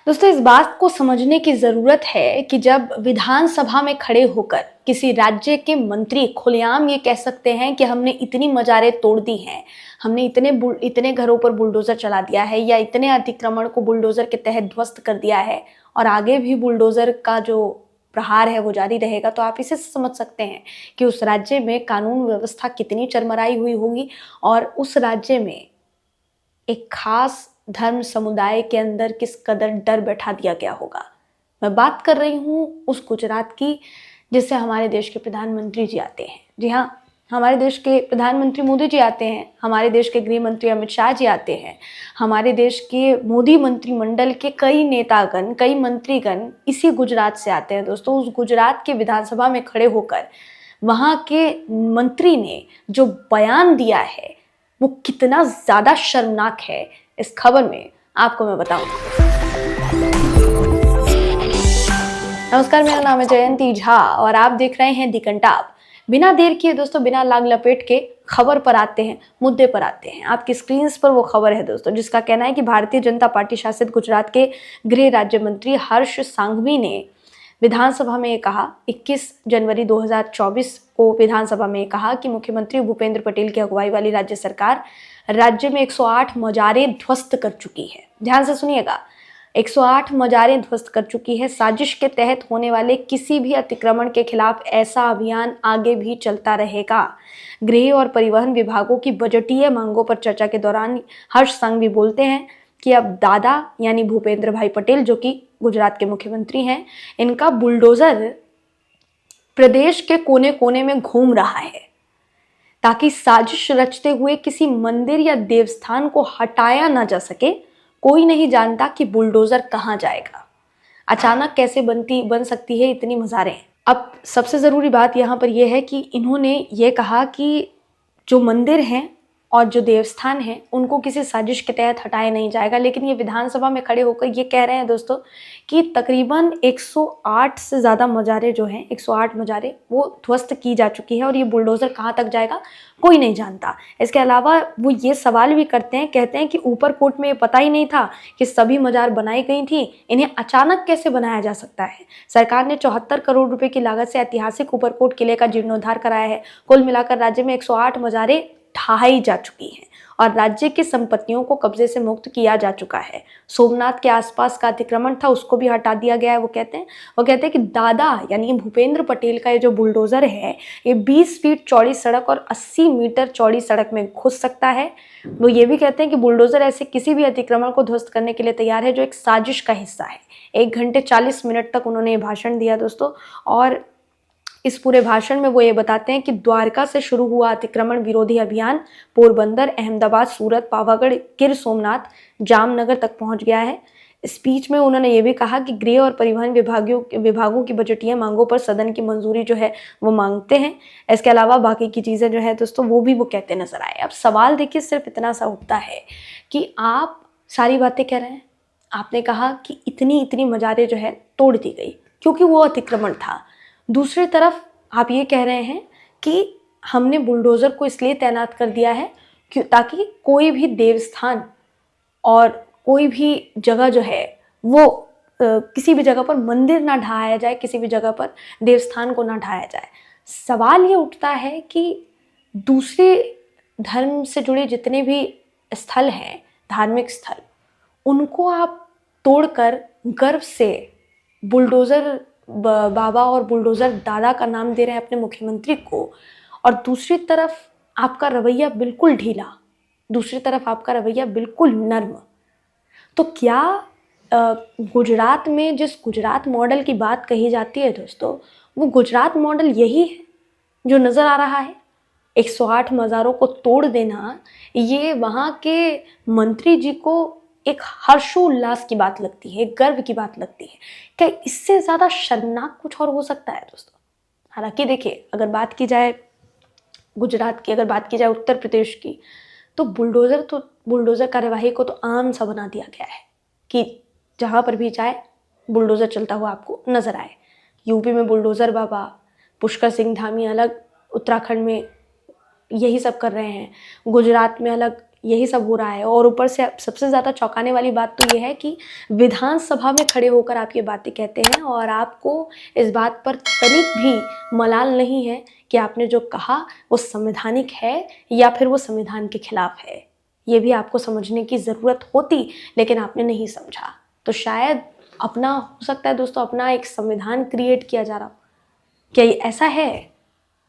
दोस्तों, इस बात को समझने की ज़रूरत है कि जब विधानसभा में खड़े होकर किसी राज्य के मंत्री खुलेआम ये कह सकते हैं कि हमने इतनी मज़ारें तोड़ दी हैं, हमने इतने घरों पर बुलडोज़र चला दिया है या इतने अतिक्रमण को बुलडोज़र के तहत ध्वस्त कर दिया है और आगे भी बुलडोज़र का जो प्रहार है वो जारी रहेगा, तो आप इसे समझ सकते हैं कि उस राज्य में कानून व्यवस्था कितनी चरमराई हुई होगी और उस राज्य में एक खास धर्म समुदाय के अंदर किस कदर डर बैठा दिया गया होगा। मैं बात कर रही हूँ उस गुजरात की जिससे हमारे देश के प्रधानमंत्री जी आते हैं। जी हाँ, हमारे देश के प्रधानमंत्री मोदी जी आते हैं, हमारे देश के गृह मंत्री अमित शाह जी आते हैं, हमारे देश के मोदी मंत्रिमंडल के कई नेतागण, कई मंत्रीगण इसी गुजरात से आते हैं। दोस्तों, उस गुजरात के विधानसभा में खड़े होकर वहाँ के मंत्री ने जो बयान दिया है वो कितना ज़्यादा शर्मनाक है, इस खबर में आपको मैं बताऊंगी। नमस्कार, मेरा नाम है जयंती झा और आप देख रहे हैं दी कंटाप। बिना देर किए दोस्तों, बिना लाग लपेट के खबर पर आते हैं, मुद्दे पर आते हैं। आपकी स्क्रीन पर वो खबर है दोस्तों, जिसका कहना है कि भारतीय जनता पार्टी शासित गुजरात के गृह राज्य मंत्री हर्ष सांघवी ने विधानसभा में कहा 21 जनवरी 2024 को विधानसभा में कहा कि मुख्यमंत्री भूपेंद्र पटेल की अगुवाई वाली राज्य सरकार राज्य में 108 मजारें ध्वस्त कर चुकी है। ध्यान से सुनिएगा, 108 मजारें ध्वस्त कर चुकी है। साजिश के तहत होने वाले किसी भी अतिक्रमण के खिलाफ ऐसा अभियान आगे भी चलता रहेगा। गृह और परिवहन विभागों की बजटीय मांगों पर चर्चा के दौरान हर्ष सांघवी बोलते हैं कि अब दादा यानी भूपेंद्र भाई पटेल, जो कि गुजरात के मुख्यमंत्री हैं, इनका बुलडोजर प्रदेश के कोने कोने में घूम रहा है ताकि साजिश रचते हुए किसी मंदिर या देवस्थान को हटाया ना जा सके। कोई नहीं जानता कि बुलडोजर कहाँ जाएगा, अचानक कैसे बन सकती है इतनी मज़ारें। अब सबसे ज़रूरी बात यहाँ पर यह है कि इन्होंने ये कहा कि जो मंदिर हैं और जो देवस्थान हैं उनको किसी साजिश के तहत हटाया नहीं जाएगा, लेकिन ये विधानसभा में खड़े होकर ये कह रहे हैं दोस्तों कि तकरीबन 108 से ज़्यादा मज़ारें जो हैं, 108 मज़ारें वो ध्वस्त की जा चुकी है और ये बुलडोज़र कहाँ तक जाएगा कोई नहीं जानता। इसके अलावा वो ये सवाल भी करते हैं, कहते हैं कि ऊपर कोट में ये पता ही नहीं था कि सभी मज़ार बनाई गई थी, इन्हें अचानक कैसे बनाया जा सकता है। सरकार ने 74 करोड़ रुपए की लागत से ऐतिहासिक ऊपरकोट किले का जीर्णोद्धार कराया है। कुल मिलाकर राज्य में 108 मज़ारें ढहाई जा चुकी हैं और राज्य की संपत्तियों को कब्जे से मुक्त किया जा चुका है। सोमनाथ के आसपास का अतिक्रमण था, उसको भी हटा दिया गया है। वो कहते हैं कि दादा यानी भूपेंद्र पटेल का ये जो बुलडोजर है ये 20 फीट चौड़ी सड़क और 80 मीटर चौड़ी सड़क में घुस सकता है। वो ये भी कहते हैं कि बुलडोजर ऐसे किसी भी अतिक्रमण को ध्वस्त करने के लिए तैयार है जो एक साजिश का हिस्सा है। 1 घंटे 40 मिनट तक उन्होंने ये भाषण दिया दोस्तों, और इस पूरे भाषण में वो ये बताते हैं कि द्वारका से शुरू हुआ अतिक्रमण विरोधी अभियान पोरबंदर, अहमदाबाद, सूरत, पावागढ़, गिर सोमनाथ, जामनगर तक पहुंच गया है। स्पीच में उन्होंने ये भी कहा कि गृह और परिवहन विभागों की बजटीय मांगों पर सदन की मंजूरी जो है वो मांगते हैं। इसके अलावा बाकी की चीज़ें जो है दोस्तों वो भी वो कहते नजर आए। अब सवाल देखिए सिर्फ इतना सा उठता है कि आप सारी बातें कह रहे हैं, आपने कहा कि इतनी मज़ारें जो है तोड़ दी गई क्योंकि वो अतिक्रमण था। दूसरी तरफ आप ये कह रहे हैं कि हमने बुलडोज़र को इसलिए तैनात कर दिया है ताकि कोई भी देवस्थान और कोई भी जगह जो है वो किसी भी जगह पर मंदिर ना ढहाया जाए, किसी भी जगह पर देवस्थान को ना ढहाया जाए। सवाल ये उठता है कि दूसरे धर्म से जुड़े जितने भी स्थल हैं, धार्मिक स्थल, उनको आप तोड़कर गर्व से बुलडोज़र बाबा और बुलडोज़र दादा का नाम दे रहे हैं अपने मुख्यमंत्री को, और दूसरी तरफ आपका रवैया बिल्कुल ढीला, दूसरी तरफ आपका रवैया बिल्कुल नर्म। तो क्या गुजरात में जिस गुजरात मॉडल की बात कही जाती है दोस्तों, वो गुजरात मॉडल यही है जो नज़र आ रहा है? 108 मज़ारों को तोड़ देना ये वहाँ के मंत्री जी को एक हर्षोल्लास की बात लगती है, गर्व की बात लगती है। क्या इससे ज़्यादा शर्मनाक कुछ और हो सकता है दोस्तों? हालांकि देखिए, अगर बात की जाए गुजरात की, अगर बात की जाए उत्तर प्रदेश की, तो बुलडोज़र कार्यवाही को तो आम सा बना दिया गया है कि जहाँ पर भी जाए बुलडोज़र चलता हुआ आपको नज़र आए। यूपी में बुलडोज़र बाबा, पुष्कर सिंह धामी अलग, उत्तराखंड में यही सब कर रहे हैं, गुजरात में अलग, यही सब हो रहा है। और ऊपर से सबसे ज़्यादा चौंकाने वाली बात तो ये है कि विधानसभा में खड़े होकर आप ये बातें कहते हैं और आपको इस बात पर तनिक भी मलाल नहीं है कि आपने जो कहा वो संवैधानिक है या फिर वो संविधान के खिलाफ है। ये भी आपको समझने की ज़रूरत होती, लेकिन आपने नहीं समझा। तो शायद अपना, हो सकता है दोस्तों, अपना एक संविधान क्रिएट किया जा रहा हो। क्या ये ऐसा है?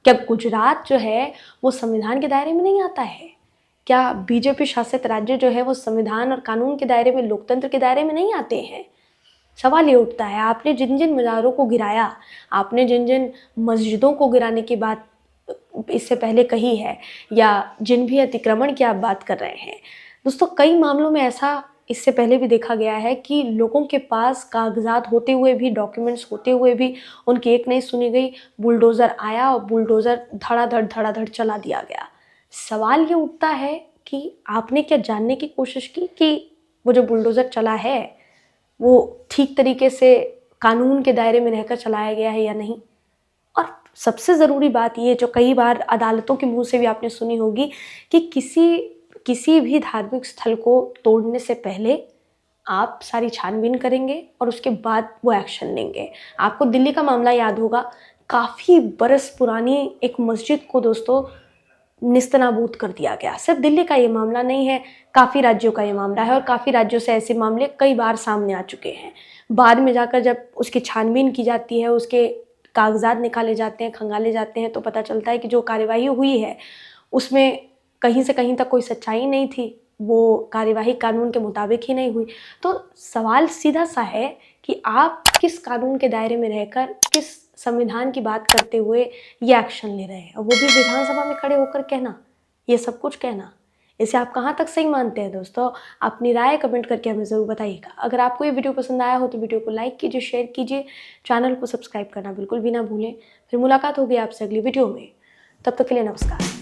क्या गुजरात जो है वो संविधान के दायरे में नहीं आता है? क्या बीजेपी शासित राज्य जो है वो संविधान और कानून के दायरे में, लोकतंत्र के दायरे में नहीं आते हैं? सवाल ये उठता है, आपने जिन जिन मज़ारों को गिराया, आपने जिन जिन मस्जिदों को गिराने की बात इससे पहले कही है, या जिन भी अतिक्रमण की आप बात कर रहे हैं दोस्तों, कई मामलों में ऐसा इससे पहले भी देखा गया है कि लोगों के पास कागजात होते हुए भी, डॉक्यूमेंट्स होते हुए भी उनकी एक नहीं सुनी गई, बुलडोज़र आया और बुलडोज़र धड़ाधड़ चला दिया गया। सवाल ये उठता है कि आपने क्या जानने की कोशिश की कि वो जो बुलडोज़र चला है वो ठीक तरीके से कानून के दायरे में रहकर चलाया गया है या नहीं? और सबसे ज़रूरी बात ये, जो कई बार अदालतों के मुंह से भी आपने सुनी होगी, कि किसी भी धार्मिक स्थल को तोड़ने से पहले आप सारी छानबीन करेंगे और उसके बाद वो एक्शन लेंगे। आपको दिल्ली का मामला याद होगा, काफ़ी बरस पुरानी एक मस्जिद को दोस्तों निस्तनाबूद कर दिया गया। सिर्फ दिल्ली का ये मामला नहीं है, काफ़ी राज्यों का ये मामला है और काफ़ी राज्यों से ऐसे मामले कई बार सामने आ चुके हैं। बाद में जाकर जब उसकी छानबीन की जाती है, उसके कागजात निकाले जाते हैं, खंगाले जाते हैं, तो पता चलता है कि जो कार्यवाही हुई है उसमें कहीं से कहीं तक कोई सच्चाई नहीं थी, वो कार्यवाही कानून के मुताबिक ही नहीं हुई। तो सवाल सीधा सा है कि आप किस कानून के दायरे में रहकर, किस संविधान की बात करते हुए ये एक्शन ले रहे हैं, और वो भी विधानसभा में खड़े होकर कहना, ये सब कुछ कहना। इसे आप कहाँ तक सही मानते हैं दोस्तों? अपनी राय कमेंट करके हमें ज़रूर बताइएगा। अगर आपको ये वीडियो पसंद आया हो तो वीडियो को लाइक कीजिए, शेयर कीजिए, चैनल को सब्सक्राइब करना बिल्कुल भी ना भूलें। फिर मुलाकात होगी आपसे अगली वीडियो में। तब तक के लिए नमस्कार।